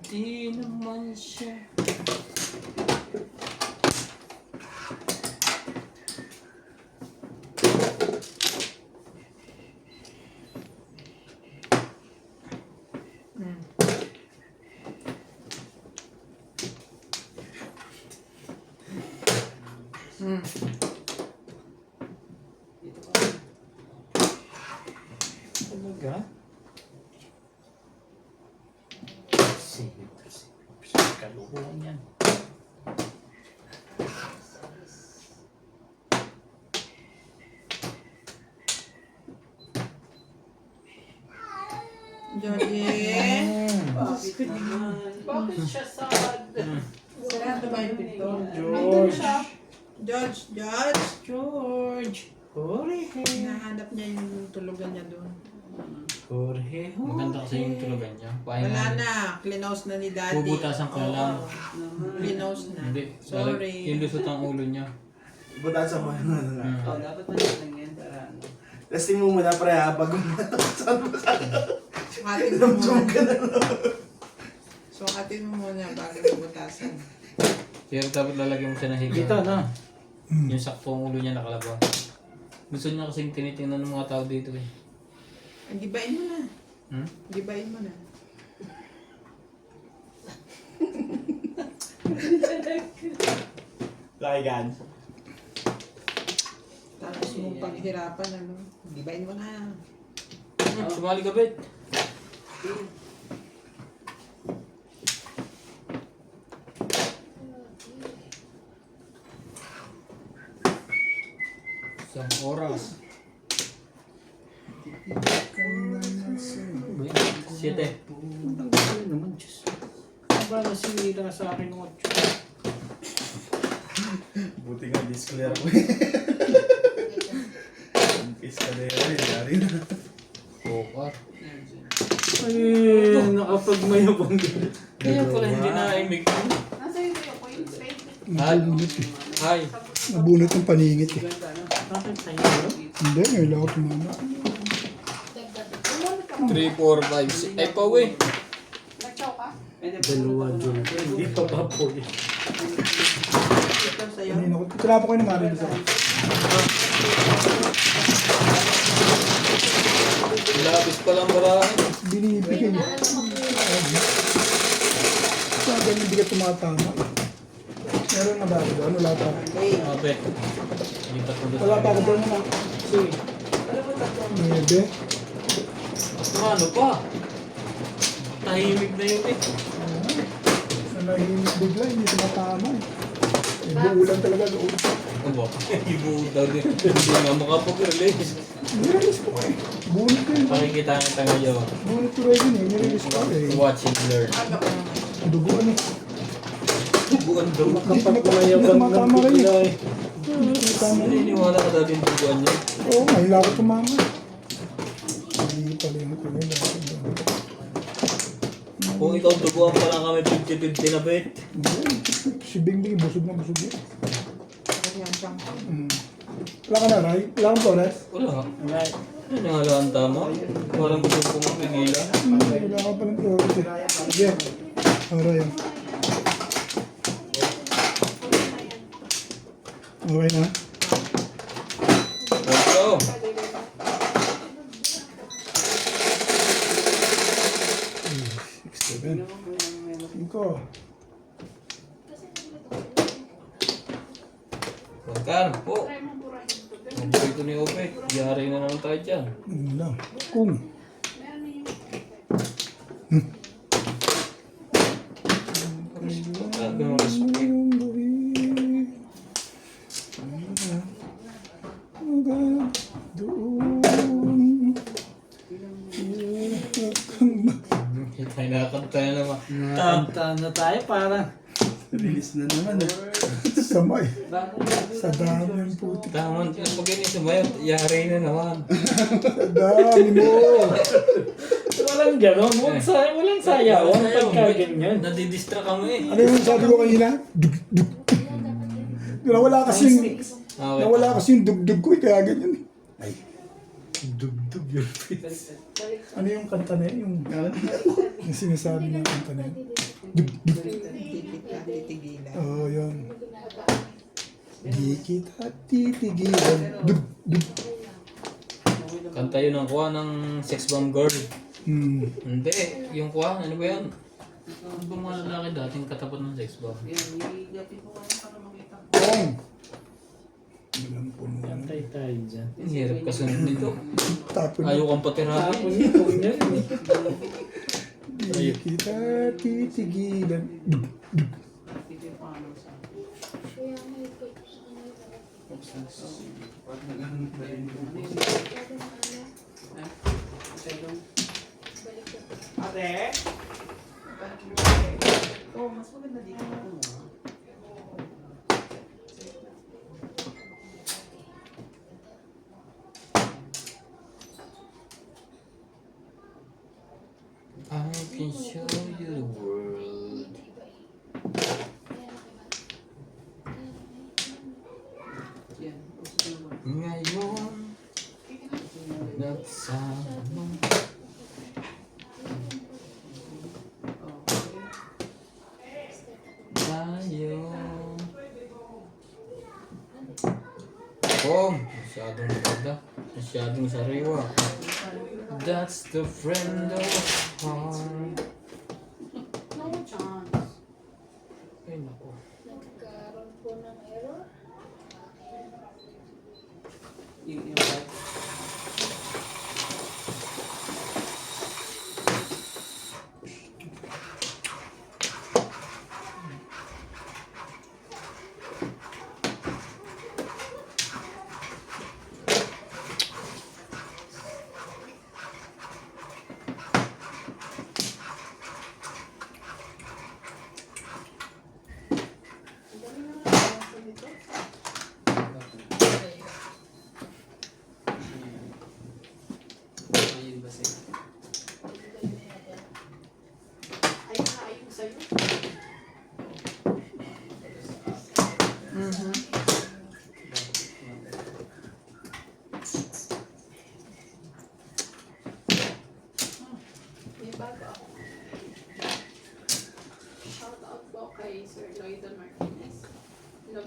Di naman siya
Talaga? Kalukuhan yan.
Georgie?
Bakit siya sad?
Sarado ba yung pinto?
George.
George! George!
George. Jorge.
Hinahanap niya yung tulugan niya doon.
Jorge.
Maganda kasi yung tulugan niya.
Wala na. Cleanhouse na ni Daddy.
Bubutasan ko na lang.
Cleanhouse na.
Hindi.
Sorry.
Yung lusot ang ulo niya.
Butasan mo yun.
Dapat na lang yan para ano.
Testing mo muna pre ha, bago
Sukatin mo muna. Sukatin mo muna bago bubutasan.
Pero dapat lalagyan mo siya ng higa.
Dito na.
Yung sakto ang ulo niya nakalaba. Gusto niya kasing tinitingnan ng mga tao dito eh.
Gibain mo na.
Hmm?
Gibain mo na.
Laki gan.
Tapos mo paghirapan, ano. Gibain mo na.
Sumali ka, Bet. Isang oras. 7.
Ang galing naman, Diyos. Ba nasira sa akin ng 8.
Buti nga disclear ko. Umpis ka na yun, yari na.
Pokar.
Ay, nakapagmayabang din.
Kaya pala hindi na-imig ko.
Nasa yung ko yung straight.
Hi.
Nabunot ng paningit eh.
Bakit sa'yo?
Hindi, ngayon lang ako tumama.
Dagdag. Wala ka
3, 4, 5, 6. Ay, pauwi.
Nagsaw ka?
Dalawa dyan. Hindi pa pa po eh.
Ito sa'yo.
Kanina ko. Kailangan po kayo na marinig ako.
Labis pa lang marami.
Binibigay niya. Sa ganyan hindi ka tumatama. Meron na ba? Ano wala pa?
Ape. Lipat mo doon.
Wala pa ako doon na.
Sige.
Nebe.
Ano pa? Tahimik na yun eh.
Nanahimik bigla, hindi tumatama eh. Buulan talaga loob.
Ano ba? Ibuod daw din. Hindi nga makapag-release.
Nirelease ko eh. Bunot ko yun.
Pakikita kita ngayon.
Bunot ko rin eh. Nirelease ko eh.
Watch and learn.
Duguan eh.
Duguan daw.
Kapag kumayabang ng
tumatama rin
bigla
eh.
eh.
Tama rin.
Naniniwala ka daw din duguan niya.
Oo, mahila ako tumama. Hindi pala yung kumila.
Kung ikaw duguan pa lang kami 50-50 na bet.
Si Bingbing busog na busog yun.
Yan siyang
Wala ka na, Ray? Wala kang Torres?
Wala. Ano nga lang tama? Walang gusto ko mapigilan.
Wala ka pa ng Torres eh. Sige. Aray yan. Okay na?
Let's go.
Seven. 5.
Pagkaan po. Ang dito ni Ope. Yari na naman tayo dyan.
Ano lang. Kung.
Sabi mo respect.
Yung gawin. Hanggang doon.
Tayo nakakanta na naman.
Nakakanta na tayo parang.
Release na naman eh.
Samay. Sa dami ng puti.
Tama. Pag ganyan sumayo, yari na naman.
Sa dami mo.
Walang gano'n. Walang sayawan pagka ganyan.
Nadidistract kami eh.
Ano yung sabi ko kanina? Dug, dug. Nawala kasing,
Okay.
nawala kasing dugdug ko eh, kaya ganyan eh. Ay.
Dugdug yun.
Ano yung kanta na yun? Yung sinasabi ng kanta na yun? Dug, dug.
titigilan.
Oo, yun. Di kita titigilan. Dug, dug.
Kanta yun ang kuha ng Sex Bomb Girl. Hindi. Yung kuha, ano ba yun? Ano ba mga lalaki dating katapat ng Sex Bomb?
Kong. Walang puno.
Kantay tayo dyan.
Ang hirap kasunod nito.
Tapon na.
Ayaw kang patirahin.
Tapon nito yan eh.
Di kita titigilan. Dug, dug.
Ate?
I can show you the world. Ngayon, nagsama tayo. Oh, masyadong maganda. Masyadong sariwa. That's the friend of heart.
No chance.
Ay, naku.
Nagkaroon po ng error.
Yung ayun ba sa'yo?
Ay, nakaayong sa'yo.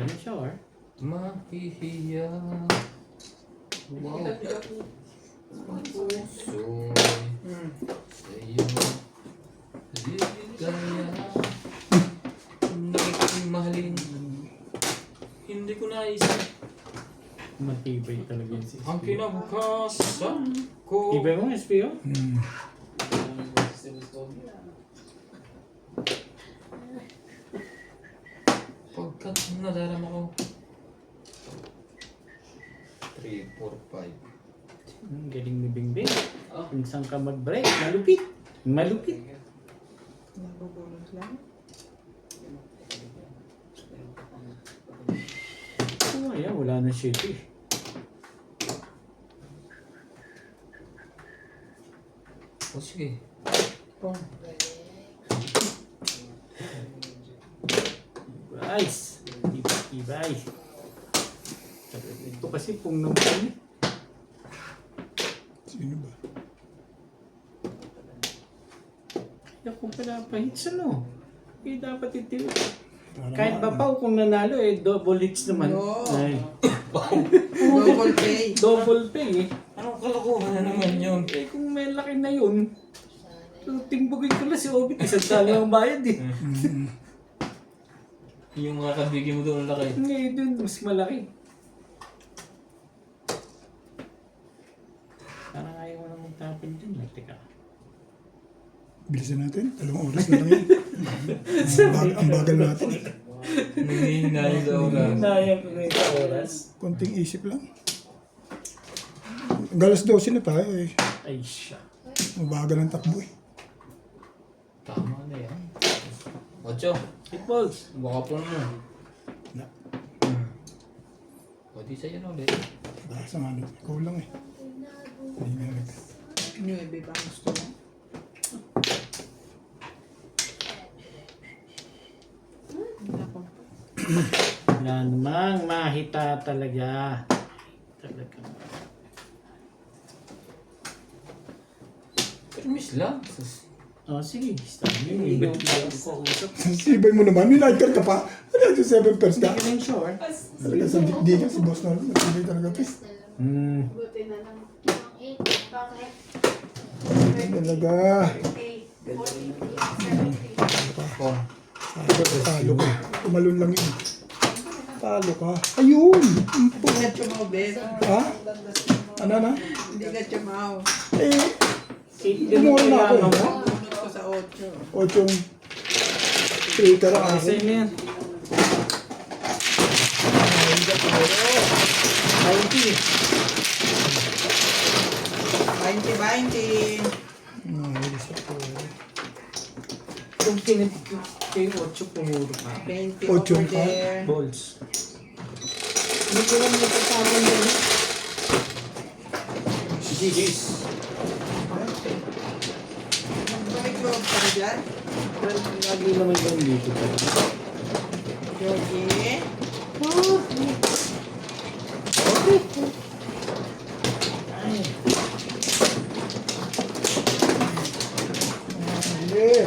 Ganun shower.
Mahihiya. Wow. Puso'y sa'yo. Ligaya. Naging mahalin. Hindi ko naisip.
Matibay talaga yun si
Ang
SPO.
kinabukasan ko.
Ibay mo, SPO?
Pagkat nadarama ko. 3, 4, 5.
Galing ni Bingbing. Kung saan ka mag-break, malupit. Malupit.
Nabubulot lang.
Oh, ayan, wala na shit eh.
O sige.
Oh.
Guys, ibay. Ito kasi pong naman.
Sino ba?
Kaya kung pinapahits ano, eh dapat ito.
Para
Kahit ba pa kung nanalo eh, double hits naman.
No.
Ay,
Double pay.
double pay eh.
Anong kalokohan na naman yun?
Eh kung may laki na yun, so, tingbugin ko lang si Obit, isang tali ang bayad eh.
Yung kakabigyan mo doon ang laki.
Ngayon dun, mas malaki. Parang ayaw mo na magtapin dun. Teka.
Bilisan natin. 2 oras na lang yan. Ang bagal natin.
Nangihinayang sa oras.
Hinayang ko ngayon sa oras.
Konting isip lang. Galas 12 na tayo eh.
Ay siya.
Mabagal ang takbo eh.
Tama na yan. 8.
It balls.
Baka po mo.
Na.
O di sa'yo na ulit.
Baka sa ano. Ikaw lang eh. Hindi nga nag...
Nuebe ba ang gusto mo?
Wala namang mahita talaga. Talaga.
Miss lang.
Oh, sige. Start mo. Ibig ko usap.
Sibay mo naman. May night card ka pa. Ano yung 7 pairs
Hindi
ka?
ka rin sure.
Talaga sa di ka si boss na. Sibay talaga pa.
Buti na lang. Pang 8, pang 8.
Talaga.
40, 70.
Oh.
Talo ka. Tumalon lang yun. Talo ka. Ayun!
Hindi ka chumaw,
Ha? Ano na?
Hindi ka chumaw.
Eh, Gumura na ako eh.
Bunot ko sa 8.
8 traitor ang
Kasi
akin.
na yan.
20.
Nailis ako.
Kung kinit kayo 8, pumuro ka.
20
Ocho
over
ka?
there.
Balls.
Hindi ko lang may kasama din.
GG's.
Balik loob ka na dyan.
Lagi naman yung dito pa.
Yogi.
Yeah.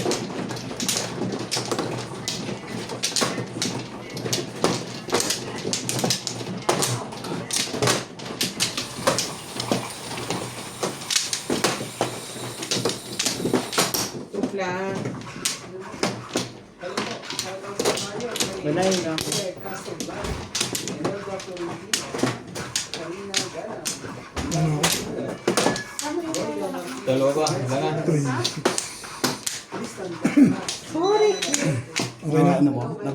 Tukla.
Manayin na ako.
Dalawa ba? Wala na.
Okay na.